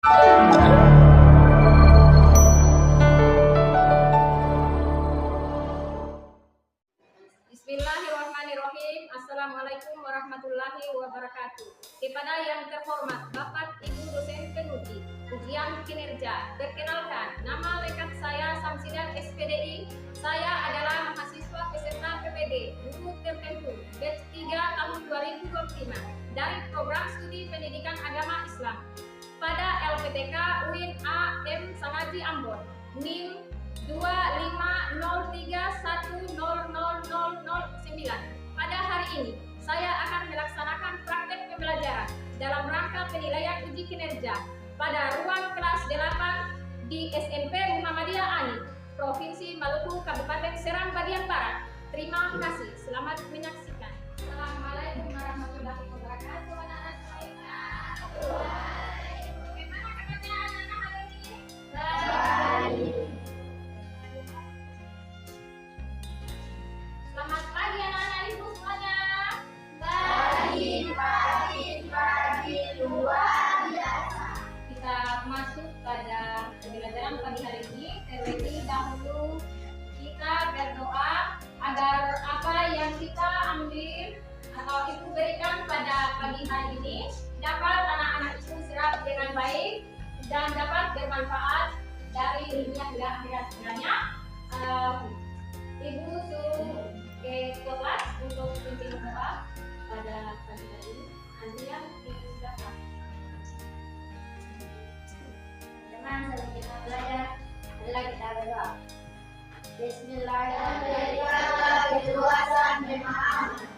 Bismillahirrahmanirrahim. Assalamualaikum warahmatullahi wabarakatuh. Kepada yang terhormat Bapak Ibu dosen penguji ujian kinerja, perkenalkan, nama lengkap saya Samsidan SPDI. Saya adalah mahasiswa peserta PPD guru tertentu batch 3 tahun 2025 dari program studi pendidikan agama Islam pada LPTK UIN AM Sangaji Ambon, NIM 250310009. Pada hari ini, saya akan melaksanakan praktek pembelajaran dalam rangka penilaian uji kinerja pada ruang kelas 8 di SMP Muhammadiyah Ani, Provinsi Maluku, Kabupaten Seram bagian Barat. Terima kasih. Selamat menyaksikan. Assalamualaikum warahmatullahi wabarakatuh. Anak-anak semuanya. Bagaimana kabarnya anak-anak hari ini? Baik. Selamat pagi anak-anak ibu semuanya. Pagi luar biasa. Kita masuk pada pembelajaran pagi hari ini. Terlebih dahulu kita berdoa agar apa yang kita ambil atau ibu berikan pada pagi hari ini dapat anak-anak ibu serap dengan baik dan dapat bermanfaat dari dunia hingga akhirat sebenarnya. Ibu suruh ke kelas untuk pimpin doa pada pagi hari ini. Antrian silakan. Teman, sebelum kita belajar, adalah kita berdoa. Bismillahirrahmanirrahim.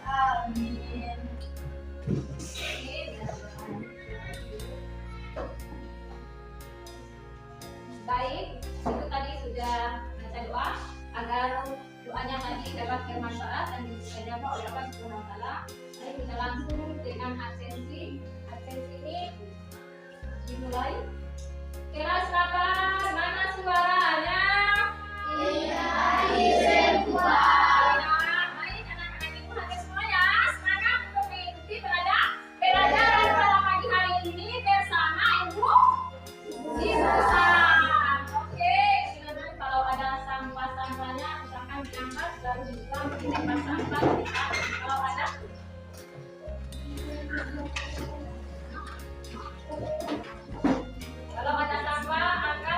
Amin. Baik, itu tadi sudah baca doa agar doanya tadi dapat bermanfaat dan dijawab oleh Allah Subhanahu wa taala. Mari kita langsung dengan absensi. Absensi ini dimulai. Kelas 8, mana suaranya? Baik anak-anak ibu hadir semua ya. Semangat untuk mengikuti pelajaran pada pagi hari ini bersama Ibu Sara. Oke, silakan kalau ada sampah-sampahnya usahakan diangkat lalu dibuang di tempat sampah kalau ada. Kalau ada sampah angkat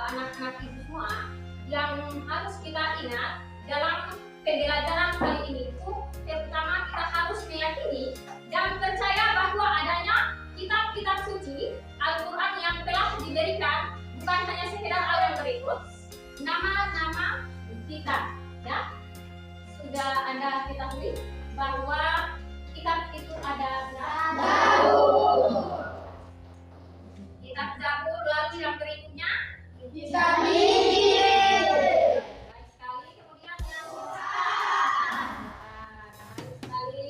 anak-anak ibu semua, yang harus kita ingat dalam pembelajaran kali ini itu, pertama kita harus meyakini dan percaya bahwa adanya kitab-kitab suci Al-Quran yang telah diberikan bukan hanya sekedar yang berikut nama-nama kita, ya. Sudah Anda ketahui bahwa kitab itu ada Zabur. Kitab Zabur, lalu yang berikutnya kitab Injil. Baik sekali, kemudian yang sekali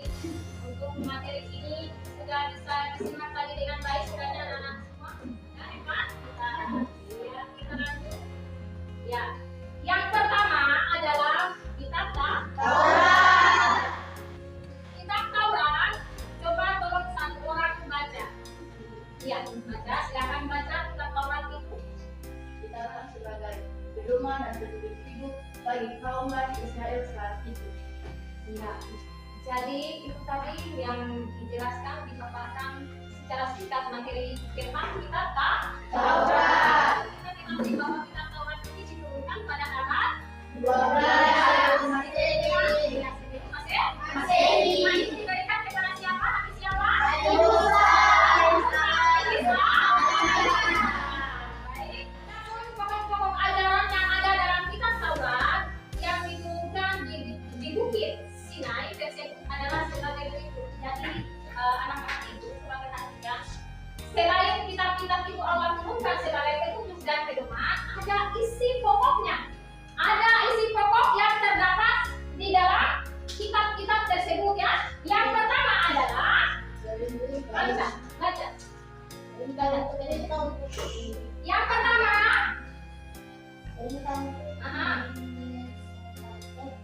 untuk materi ini sudah bisa disimak tadi dengan baik sudahnya anak-anak semua. Ya, hebat. Kita lanjut. Ya. Yang pertama adalah kitab Taurat. Kitab Taurat, coba tolong satu orang baca. Ya, baca, silakan baca kitab Taurat itu. Dikatakan sebagai pedoman dan petunjuk hidup bagi kaum Bani Israel saat itu. Ya. Jadi itu tadi yang dijelaskan, dipaparkan secara singkat materi tentang kitab Taurat. Kita diketahui bahwa kitab Taurat ini diturunkan pada abad 12 Masehi. Itu diberikan kepada siapa? Nabi siapa? Baik. Namun pokok-pokok ajaran yang ada dalam kitab Taurat yang diturunkan di Bukit Sinai tersebut adalah sebagai berikut. Jadi anak-anak itu sebagai perhatian, selain kitab-kitab itu Allah turunkan sebagai petunjuk dan pedoman, ada isi pokoknya. Ada isi pokok yang terdapat di dalam kitab-kitab tersebut, ya. Yang pertama adalah baca. Yang pertama,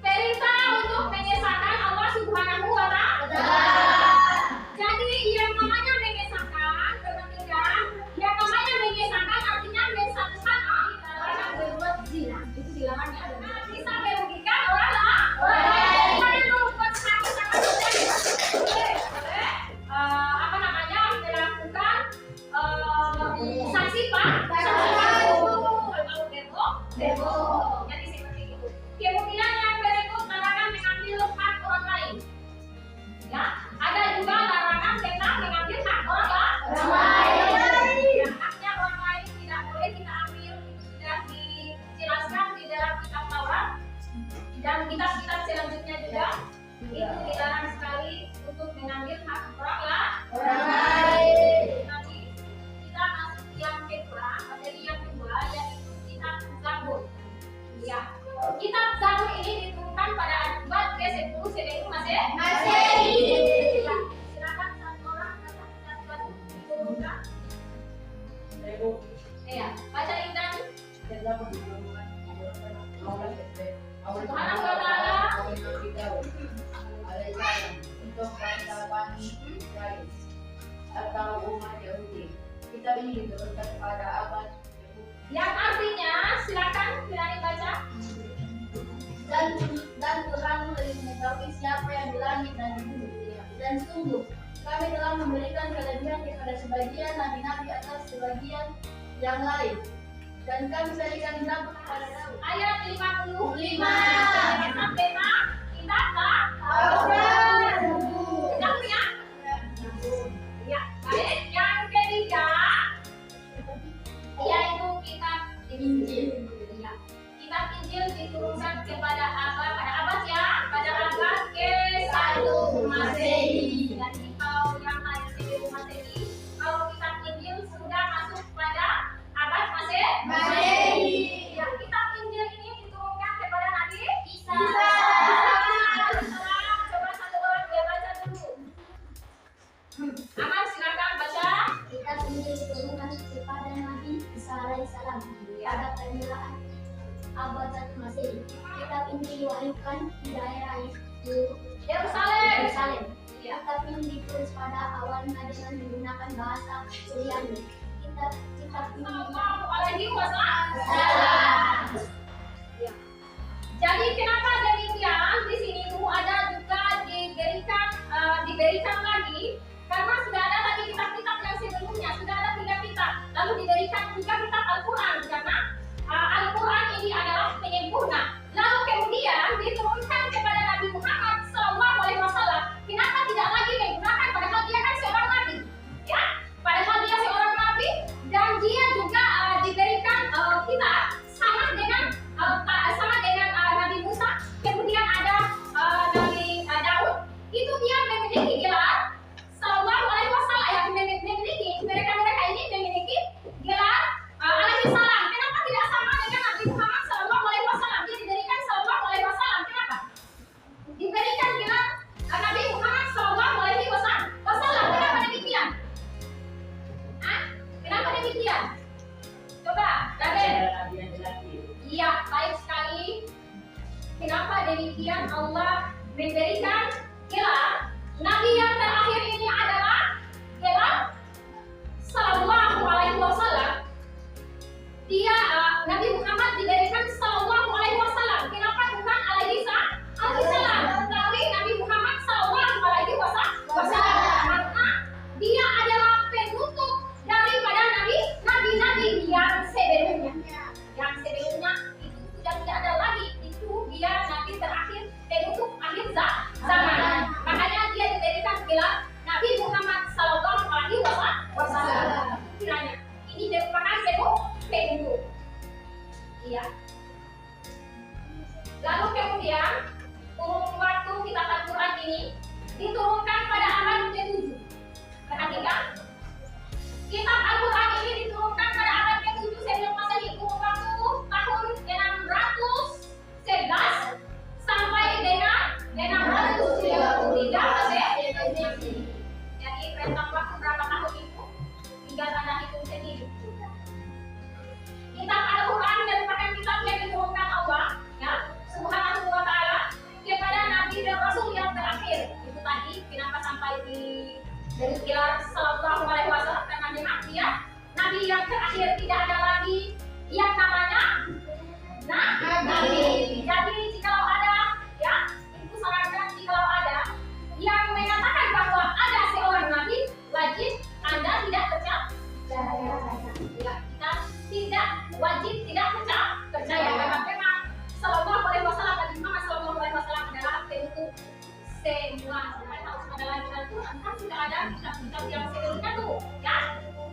perintah untuk mengesahkan Allah Subhanahu wa Ta'ala. Jadi yang namanya mengesahkan, perhatikan, yang namanya mengesahkan artinya mensatukan orang berbuat zina. Itu dilarang, ya. Bisa merugikan orang lain. Lalu melakukan saksi atau jadi seperti itu. Kemudian yang berikut larangan mengambil hak orang lain. Ya, ada juga larangan tentang mengambil hak orang lain. Ya, haknya orang lain tidak boleh kita ambil, itu sudah dijelaskan di dalam kitab Taurat dan kitab-kitab selanjutnya juga. Itu dilarang sekali untuk mengambil hak orang lain. Nanti kita masuk yang kedua, materi yang kedua yaitu kitab Zabur. Ya, kitab Zabur ini diturunkan pada abad ke-10 sebelum Masehi. Ya, silakan satu orang baca kitab Zabur diturunkan. Ya, baca Intan. Subhanahu wa ta'ala untuk bangsa Bani Israel atau umat Yahudi. Kitab ini diturunkan pada abad yang artinya, silakan berani baca. dan Tuhan lebih mengetahui siapa yang di langit dan di bumi. Dan sungguh kami telah memberikan kelebihan kepada sebagian nabi-nabi atas sebagian yang lain. Dan kami berikan Zabur kepada Daud. Ayat 55. Sampai kitab Taurat. Tahu ya? Ya, baik. Yang ketiga yaitu kitab Injil. Ya. Kitab Injil diturunkan pada abad ke-1 Masehi. Dan kalau yang lain sebelum Masehi, kalau kitab Injil sudah masuk pada abad Masehi. Ya, kitab Injil ini diturunkan kepada Nabi Isa. Coba satu orang dia baca dulu. Aman, silakan baca. Kitab Injil diturunkan kepada Nabi Isa alaihissalam pada permulaan abad 1 Masehi. Kitab Injil diwahyukan di daerah Yerusalem. Kitab ini ditulis pada awalnya dengan menggunakan bahasa Suryani. Kitab ini Jadi kenapa demikian? Di sini itu ada juga diberikan lagi karena sudah ada tadi kitab-kitab yang sebelumnya, sudah ada 3 kitab. Lalu diberikan juga kitab Al-Quran karena gelar sallallahu alaihi wasallam karena memang dia nabi yang terakhir, tidak ada lagi yang namanya nabi. Jadi jikalau ada, ya, ibu sarankan jikalau ada yang mengatakan bahwa ada seorang nabi, wajib Anda tidak percaya. Ya, kita tidak wajib tidak percaya karena memang sallallahu alaihi wasallam dan Muhammad sallallahu alaihi wasallam adalah penutup semua. Harus adalah Al-Quran, kan sudah ada kitab-kitab yang sebelumnya tuh, ya.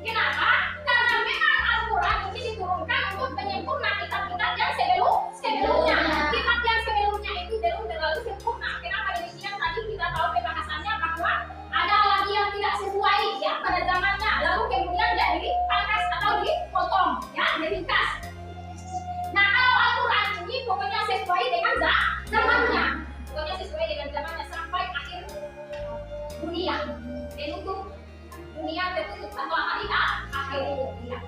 Kenapa? Karena memang Al-Quran itu diturunkan untuk menyempurna kitab-kitab yang sebelumnya. Kitab yang sebelumnya itu belum terlalu sempurna. Kenapa demikian? Tadi kita tahu pembahasannya bahwa ada lagi yang tidak sesuai, ya, pada zamannya, lalu kemudian dia dipangkas atau dipotong, ya, diringkas. Nah, kalau Al-Quran ini pokoknya sesuai dengan zamannya, pokoknya sesuai dengan zamannya sampai akhir dunia, penutup dunia tertutup atau hari akhir dunia.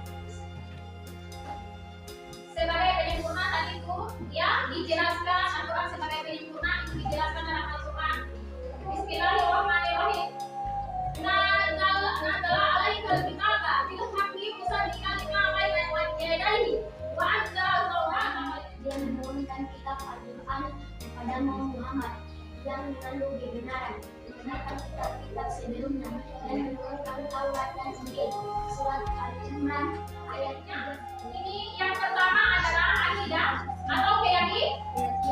Sebagai penyempurna tadi itu, ya, dijelaskan Al-Quran sebagai penyempurna itu dijelaskan dalam Al-Quran. Bismillahirrahmanirrahim. Nazala alaikal kitaba bil haqqi musaddiqan lima bayna yadayhi wa anzala Taurat. Dia menurunkan kitab Al-Quran kepada Muhammad yang mengandung kebenaran, membenarkan kitab-kitab sebelumnya, dan menurunkan Taurat dan Injil. Surat Al-Imran ayat 3. Ini yang pertama adalah akidah atau keyakinan.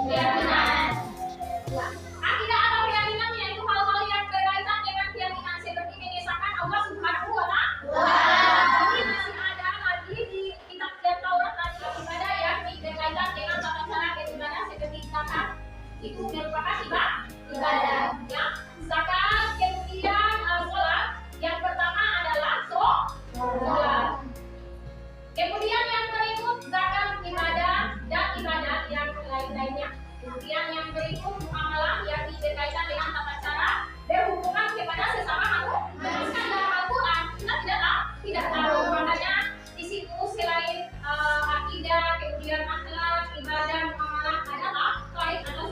Ya, Akidah atau keyakinan yaitu hal-hal yang berkaitan dengan keyakinan seperti mengesahkan Allah Subhanahu wa Ta'ala. Ini masih ada lagi di kitab Taurat dan ibadah yang berkaitan dengan tata cara beribadah seperti zakat. Itu merupakan ibadah. Ya, zakat, kemudian sholat. Yang pertama adalah sholat. Kemudian yang berikut zakat, ibadah dan ibadah yang lain-lainnya. Kemudian yang berikut muamalah yang berkaitan dengan tata cara berhubungan kepada sesama manusia. Dalam Al-Quran kita tidak tahu, makanya di situ selain akidah, kemudian akhlak, ibadah, muamalah adalah lain atau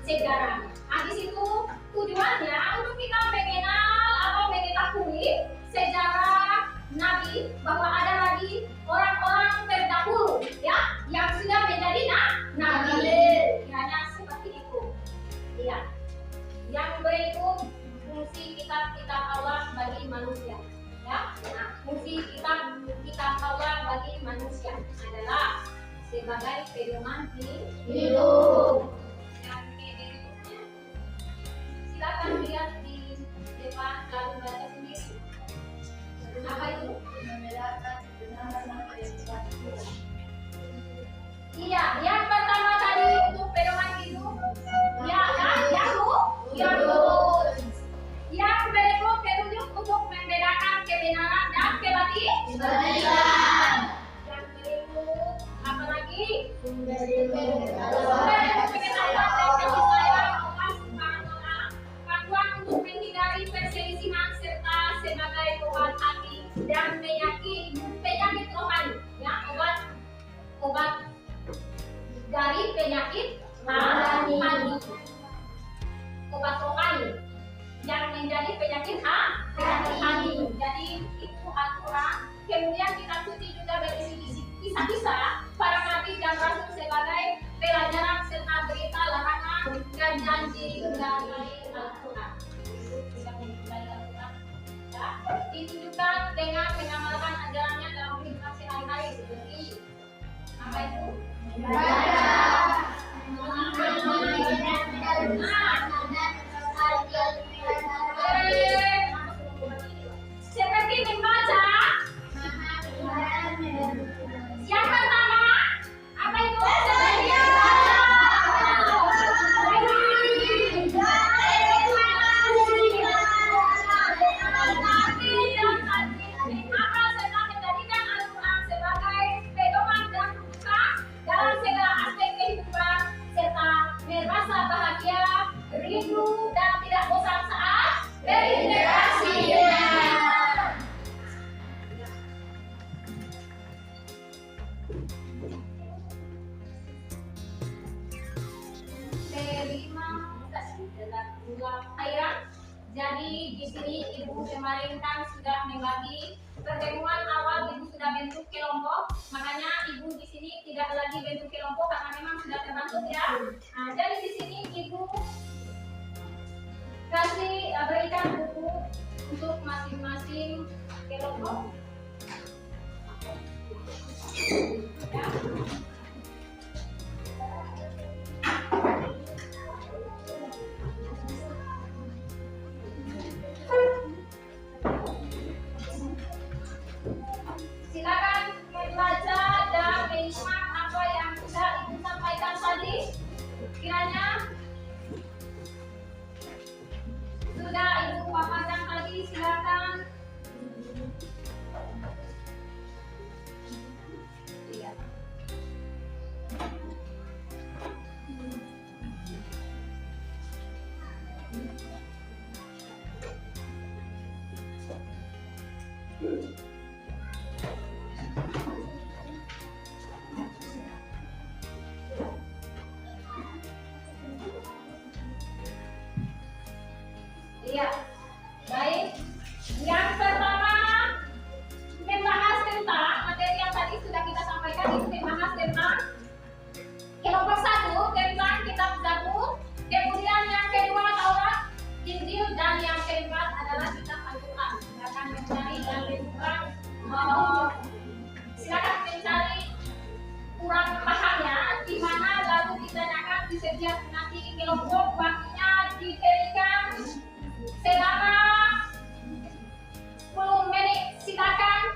sejarah. Nah, di situ tujuannya untuk kita mengenal atau mengetahui sejarah Nabi, bahwa ada lagi orang-orang terdahulu, ya, yang sudah menjadi nabi. Hanya seperti itu. Iya. Yang berikut fungsi kitab-kitab Allah bagi manusia. Ya. Nah, fungsi kitab Allah bagi manusia adalah sebagai pedoman hidup. Yang berikutnya, silakan lihat di depan lalu baca sendiri. Apa itu? Membedakan kebenaran dan kesesatan. Iya, yang pertama tadi untuk pedoman hidup. Ya, yang yang berikut petunjuk untuk membedakan kebenaran dan kebatilan. Yang berikut apa lagi? Panduan untuk menghindari perselisihan serta sebagai obat hati dan penyakit rohani, ya, obat dari penyakit hati, obat rohani yang menjadi penyakit hati. Jadi itu Al-Quran. Kemudian kitab suci juga berisi kisah-kisah para nabi dan rasul sebagai pelajaran serta berita larangan dan janji dari Al-Quran. Ya, ditunjukkan dengan mengamalkan ajarannya dalam kehidupan sehari-hari seperti apa itu? Seperti membaca. Yang pertama apa itu? Dalam segala aspek kan sudah membagi pertemuan awal ibu sudah bentuk kelompok, makanya ibu di sini tidak lagi bentuk kelompok karena memang sudah terbentuk ya. Nah, jadi di sini ibu kasih berikan buku untuk masing-masing kelompok. Ya. Silakan membaca dan menyimak apa yang sudah ibu sampaikan tadi. Kiranya sudah ibu paparkan tadi, silakan. Iya. Iya, baik. Yang pertama membahas tentang materi yang tadi sudah kita sampaikan, itu membahas tentang kelompok 1 tentang kitab Zabur, kemudian yang kedua Taurat, Injil, dan yang keempat adalah kitab Al-Quran. Silakan mencari dan menemukan, silakan mencari kurang pahamnya di mana, lalu ditanyakan di setiap nanti kelompok waktunya diberikan selama 10 menit. Silakan.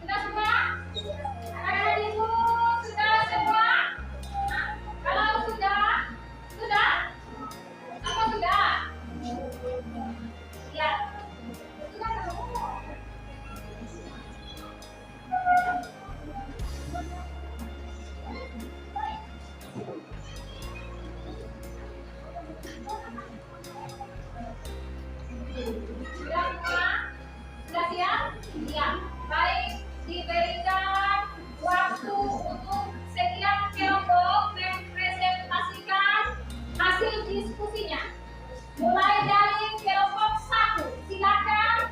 Sudah semua? Anak-anak ibu sudah semua? Nah, kalau sudah? Apa sudah? Ya. Sudah semua. Sudah semua? Sudah siap? Iya. Baik, diberikan waktu untuk setiap kelompok mempresentasikan hasil diskusinya. Mulai dari kelompok 1, silakan.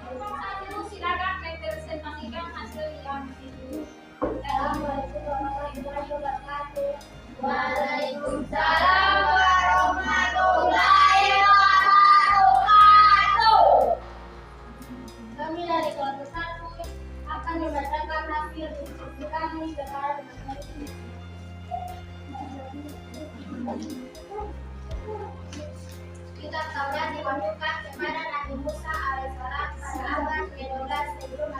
Kelompok 1, silakan mempresentasikan hasil yang itu. Assalamualaikum warahmatullahi wabarakatuh. Waalaikumsalam warahmatullahi wabarakatuh. Kami dari kelompok 1 akan membacakan hasil diskusi kami kepada teman-teman. Kitab Taurat diwahyukan kepada Nabi Musa alaihissalam pada abad ke-12 sebelum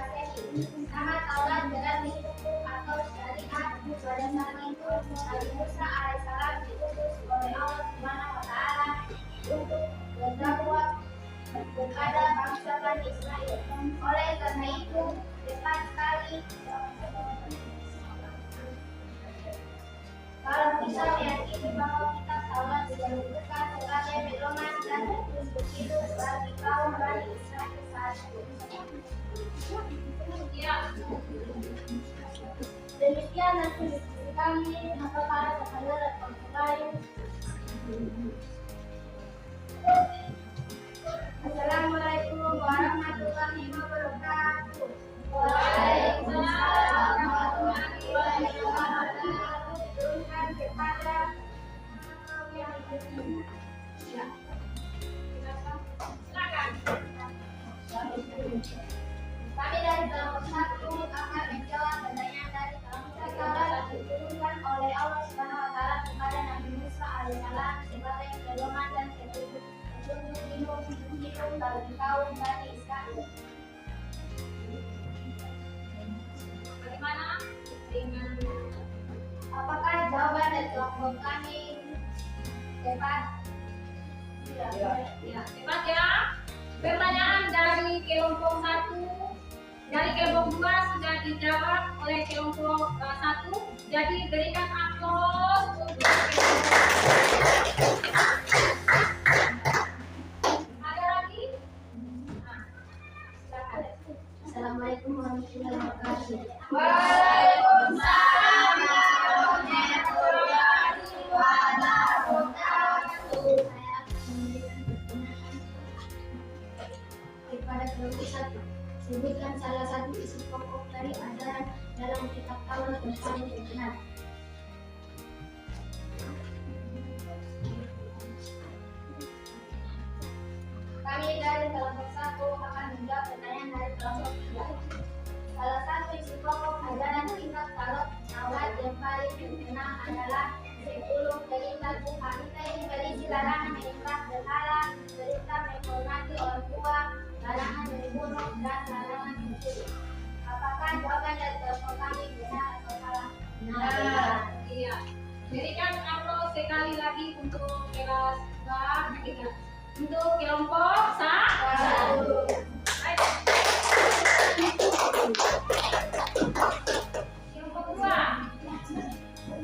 itu bagi kaum Bani Israil saat itu. Ya. Demikian nanti diskusi kami maka para hadirat lain. Assalamualaikum warahmatullahi wabarakatuh. Waalaikumsalam warahmatullahi wabarakatuh. Turunkan kepada Ya. Silakan. kami dari kelompok 1 akan menjawab pertanyaan dari kelompok 3 yang diturunkan oleh Allah Subhanahu wa taala kepada Nabi Musa alaihissalam sebagai pedoman dan petunjuk hidup bagi kaum Bani Israil. Bagaimana dengan Apakah jawaban dari kelompok kami tepat? ya, tepat ya. Pertanyaan dari kelompok 1, dari kelompok 2 sudah dijawab oleh kelompok 1. Jadi berikan aplaus untuk kelompok. Ada lagi? Nah, silakan. Assalamualaikum warahmatullahi wabarakatuh. Waalaikumsalam warahmatullahi wabarakatuh. Kepada kelompok 1, sebutkan salah satu isi pokok dari ajaran dalam kitab Taurat yang paling terkenal. Kami dari kelompok 1 akan menjawab pertanyaan dari kelompok 3. Salah satu isi pokok ajaran kitab Taurat yang paling terkenal adalah 10 perintah Tuhan. Ini berisi larangan menyembah berhala, perintah menghormati orang tua, larangan membunuh, dan larangan mencuri. Apakah jawaban dari kelompok kami benar atau salah? Nah, iya. Berikan aplaus sekali lagi untuk kelas 2. Untuk kelompok 1. Baik. Kelompok 2.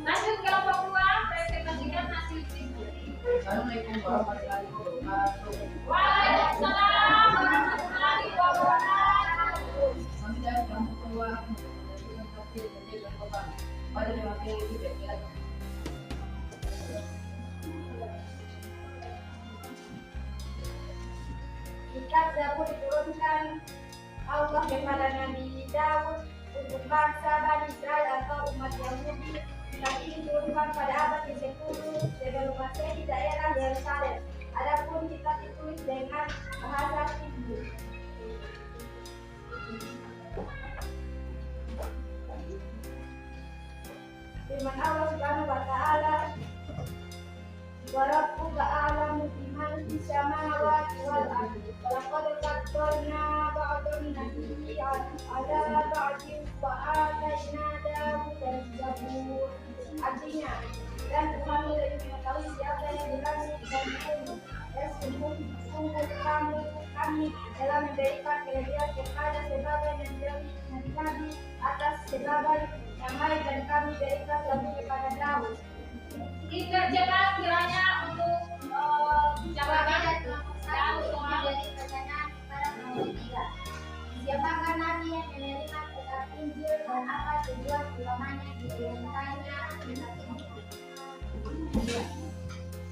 Lanjut kelompok 2, presentasikan hasil diskusi. Assalamualaikum warahmatullahi wabarakatuh. Waalaikumsalam warahmatullahi wabarakatuh. Kami dari kelompok kedua akan menjadikan hasil penjelasan korban pada materi tidak jelas. Jika Zabur diturunkan Allah kepada Nabi Daud untuk bangsa Bani Israel atau umat Yahudi, kitab ini diturunkan pada abad ke-10 sebelum Masehi di daerah Yerusalem. Adapun kitab ditulis dengan bahasa Hibru. Firman Allah Subhanahu wa taala, wa rabbuka a'lamu biman fis samawati wal ardi. Laqad qaddalna ba'dhan nabiyyi ala ba'din wa atayna Dawuda zabur. Artinya, dan Tuhan lebih mengetahui siapa yang di langit dan bumi. Dan sungguh kami telah memberikan kelebihan kepada sebagian dari nabi-nabi atas sebagian yang lain, dan kami berikan zabur kepada Daud. Dipercepat kiranya untuk jawaban Dari kelompok 1 menjadi pertanyaan kepada kelompok 3. Siapakah nabi yang menerima kitab Injil dan apa tujuan utamanya diturunkannya kitab ini?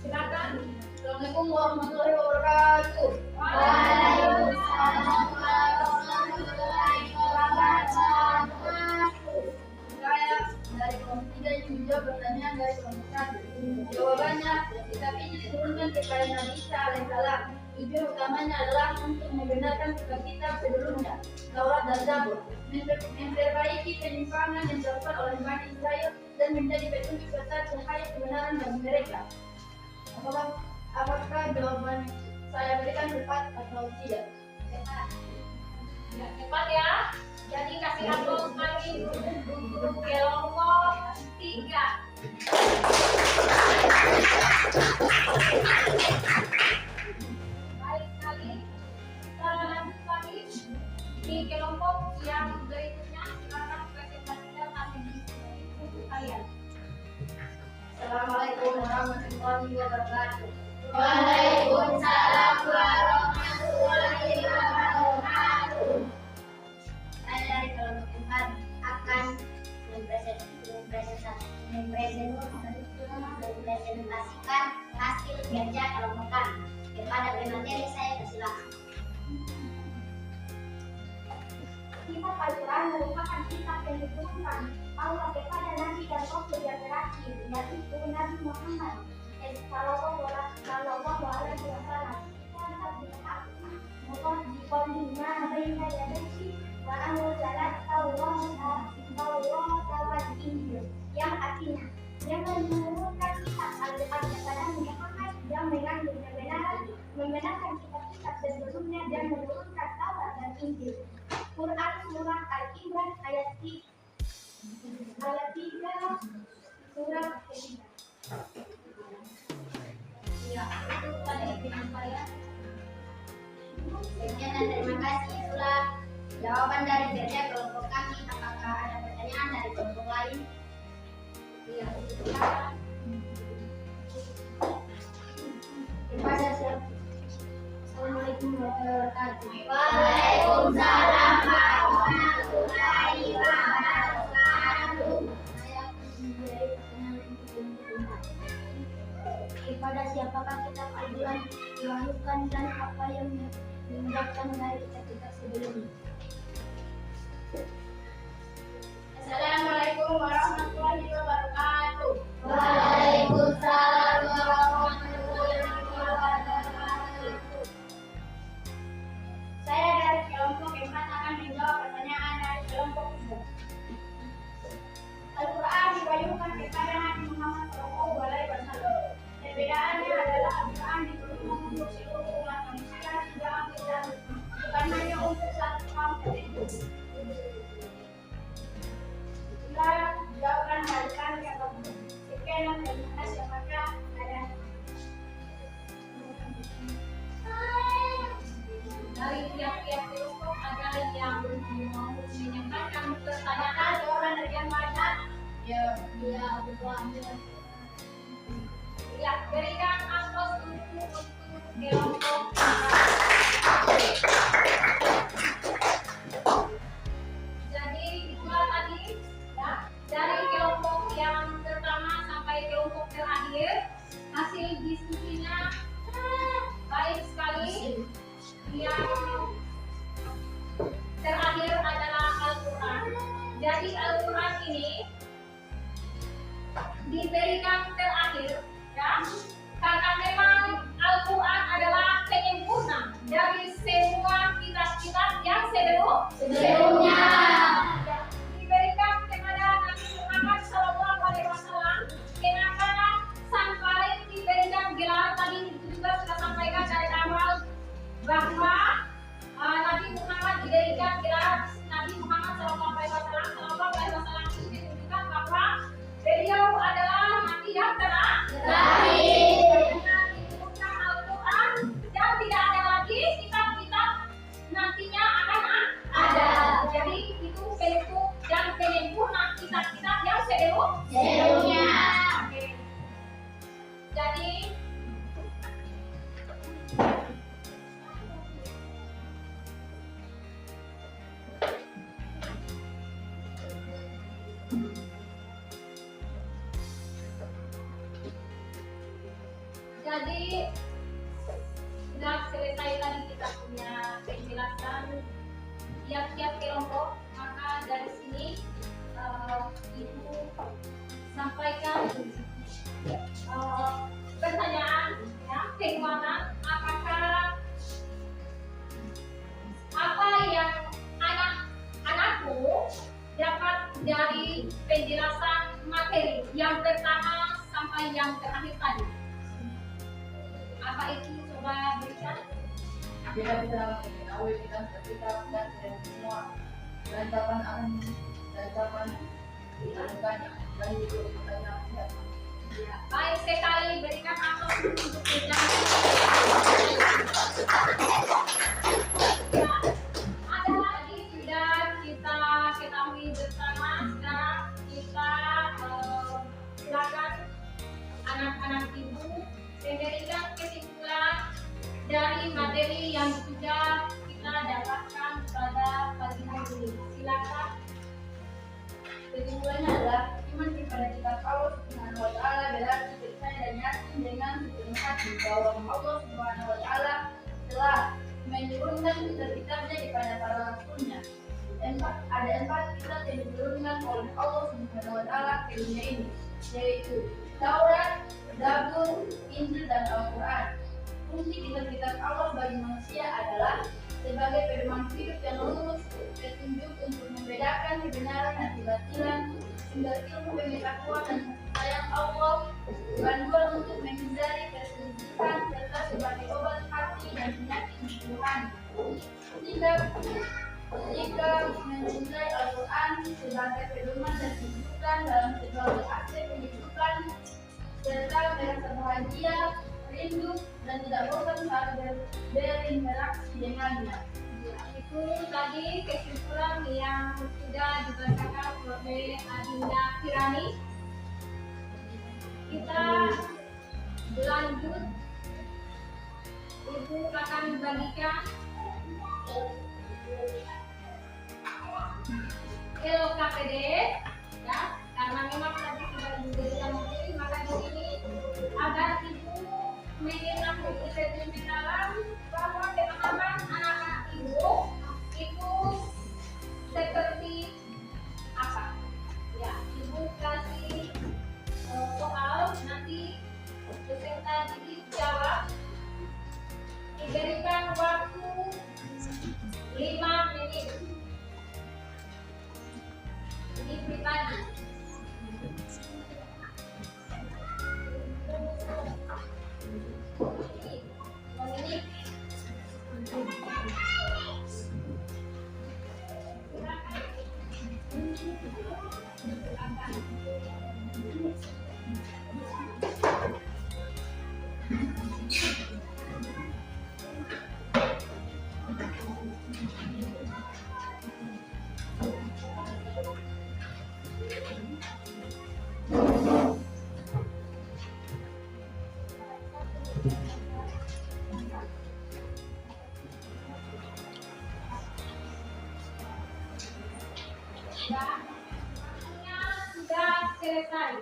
Silakan. Assalamualaikum warahmatullahi wabarakatuh. Waalaikumsalam warahmatullahi wabarakatuh. Saya dari kelompok 3 ingin menjawab pertanyaan dari kelompok 1. Jawabannya, kitab ini diturunkan kepada Nabi Isa alaihissalam. Tujuan utamanya adalah untuk membenarkan kitab-kitab sebelumnya, Taurat dan Zabur, memperbaiki penyimpangan yang dilakukan oleh Bani Israel dan menjadi petunjuk serta cahaya kebenaran bagi mereka. Apakah jawaban saya berikan tepat atau tidak? Tepat. Ya, cepat ya. Jadi kasih aplaus lagi untuk kelompok 3. Baik sekali. Kita lanjut lagi di kelompok yang berikutnya. Silakan presentasikan hasil diskusi kalian. Assalamualaikum warahmatullahi wabarakatuh. Waalaikumsalam warahmatullahi wabarakatuh. Saya dari kelompok 4 akan mempresentasikan hasil kerja kelompok kami. Kepada pemateri saya persilakan. Kitab Al-Quran merupakan kitab yang diturunkan Allah kepada Nabi dan Rasul yang terakhir, yaitu Nabi Muhammad Sallallahu Alaihi Wasallam. Muqaddimah baina yadayhi wa anzalat Taurat wal Injil, yang artinya dengan menurunkan kitab Al-Quran kepada Muhammad yang mengandung kebenaran, membenarkan kitab-kitab sebelumnya dan menurunkan Taurat dan Injil. Quran Surah Al-Imran ayat 3 surah ketiga. Ya, itu tadi dengan saya. Sekian dan terima kasih itulah jawaban dari kerja kelompok kami. Apakah ada pertanyaan dari kelompok lain? Iya, Kepada siapa? Assalamualaikum warahmatullahi wabarakatuh. Waalaikumsalam warahmatullahi wabarakatuh. Saya akan memberi pertanyaan untuk kelompok 4. Kepada siapakah kitab Al-Quran diwahyukan dan apa yang membedakan dari kitab-kitab sebelumnya? Assalamualaikum warahmatullahi wabarakatuh. Waalaikumsalam warahmatullahi wabarakatuh. Saya dari kelompok 4 akan menjawab pertanyaan dari kelompok 3. Al-Quran diwahyukan kepada Nabi Muhammad SAW. Perbedaannya adalah Al-Quran diturunkan untuk seluruh umat manusia, tidak beda, bukan hanya untuk satu kaum tertentu. Itulah jawaban dari kami yang bagus. Sekian dan terima kasih apakah ada Dari pihak-pihak kelompok ada yang mau menyampaikan pertanyaan jawaban dari yang banyak. Ya, betul. ya berikan aplaus dulu untuk kelompok jadi itulah tadi ya dari kelompok yang pertama sampai kelompok terakhir hasil diskusinya baik sekali. Yang terakhir adalah Al-Quran. Jadi Al-Quran ini diberikan terakhir ya karena memang Al-Quran adalah penyempurna dari semua kitab-kitab yang sebelumnya. Diberikan kepada Nabi Muhammad SAW. Kenapa sampai diberikan gelar tadi itu juga sudah sampaikan dari awal bahwa Nabi Muhammad diberikan gelar Nabi Muhammad SAW itu menunjukkan bahwa beliau adalah nabi yang terakhir. Dengan diturunkan Al-Quran dan tidak ada lagi kitab-kitab nantinya akan ada. Jadi itu bentuk dan penyempurna kitab-kitab yang sebelumnya. Oke. Jadi sudah selesai tadi kita punya penjelasan tiap-tiap kelompok, maka dari sini Ibu sampaikan pertanyaan ya, kekuatan apakah apa yang anak-anakku dapat dari penjelasan materi yang pertama sampai yang terakhir tadi. Apa itu coba berikan? Bila kita mengetahui kita dan semua lantaran dianukannya dan itu pertanyaan siapa? Ya, baik sekali, berikan aplaus untuk penjelasan. Ya, ada lagi sudah kita ketahui bersama. Sekarang kita silakan anak-anak ibu memberikan kesimpulan melanjutkan dari materi yang sudah kita dapatkan pada pagi hari ini. Silakan. Kesimpulannya adalah iman kepada kitab Allah Subhanahu wa taala berarti percaya dan yakin dengan sepenuh hati bahwa Allah Subhanahu wa taala telah menurunkan kitab-kitabnya kepada para rasulnya. Ada 4 kitab yang diturunkan oleh Allah Subhanahu wa taala ke dunia ini, yaitu Taurat, Zabur, Injil, dan Al-Quran. Fungsi kitab-kitab Allah bagi manusia adalah sebagai pedoman hidup yang lurus, petunjuk untuk membedakan kebenaran dan kebatilan, sumber ilmu pengetahuan dan kasih sayang Allah, panduan untuk menghindari keselisihan, serta sebagai obat hati dan penyakit keseluruhan. Jika mencintai Al-Quran sebagai pedoman dan rujukan dalam segala aspek kehidupan, serta merasa bahagia, rindu, dan tidak bosan saat berinteraksi dengannya. Itu tadi kesimpulan yang sudah dibacakan oleh Adinda Kirani. Kita lanjut. Ibu akan membagikan LKPD, ya, karena memang tadi sudah diberikan materi, maka di sini agar ibu mengetahui lebih mendalam bahwa pemahaman anak-anak ibu itu seperti apa. Ya, ibu kasih soal, nanti peserta didik jawab. Diberikan waktu 5 menit. Ini pribadi. Memilih. Waktunya sudah selesai.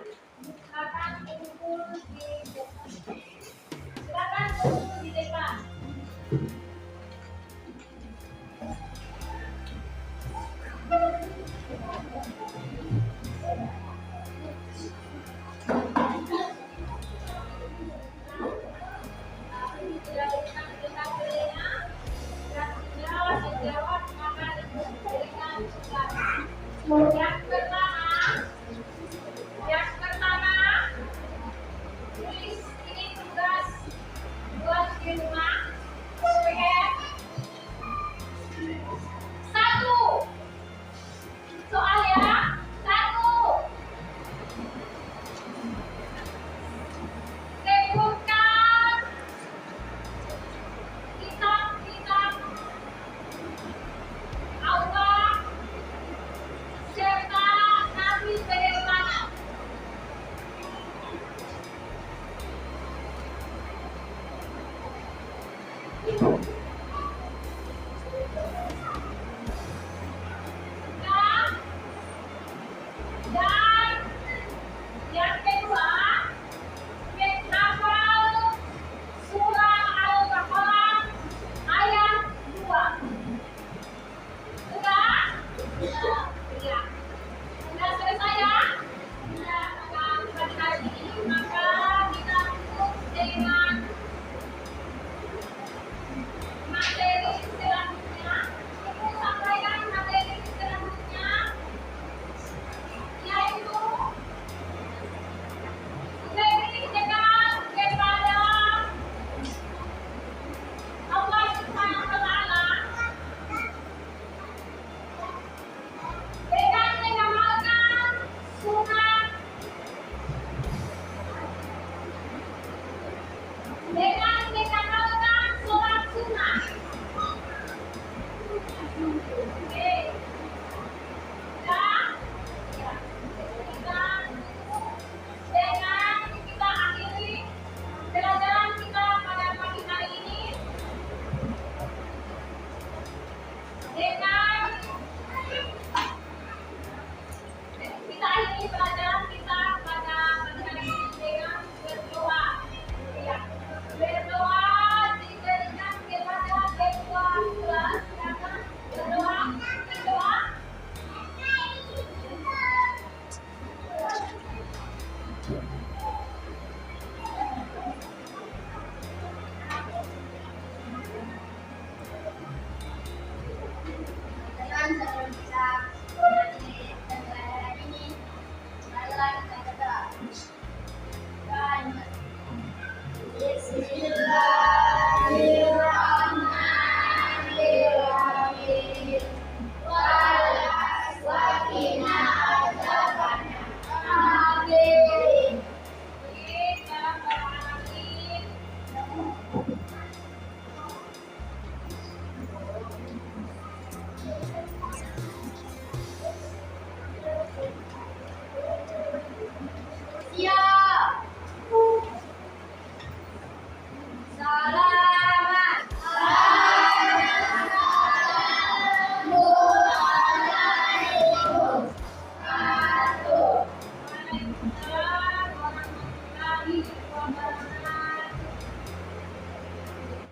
Silakan kumpul di depan. Silakan kumpul di depan. Tidak berikan kita pilihnya. Jika tidak menjawab maka diberikan tugas. Ya.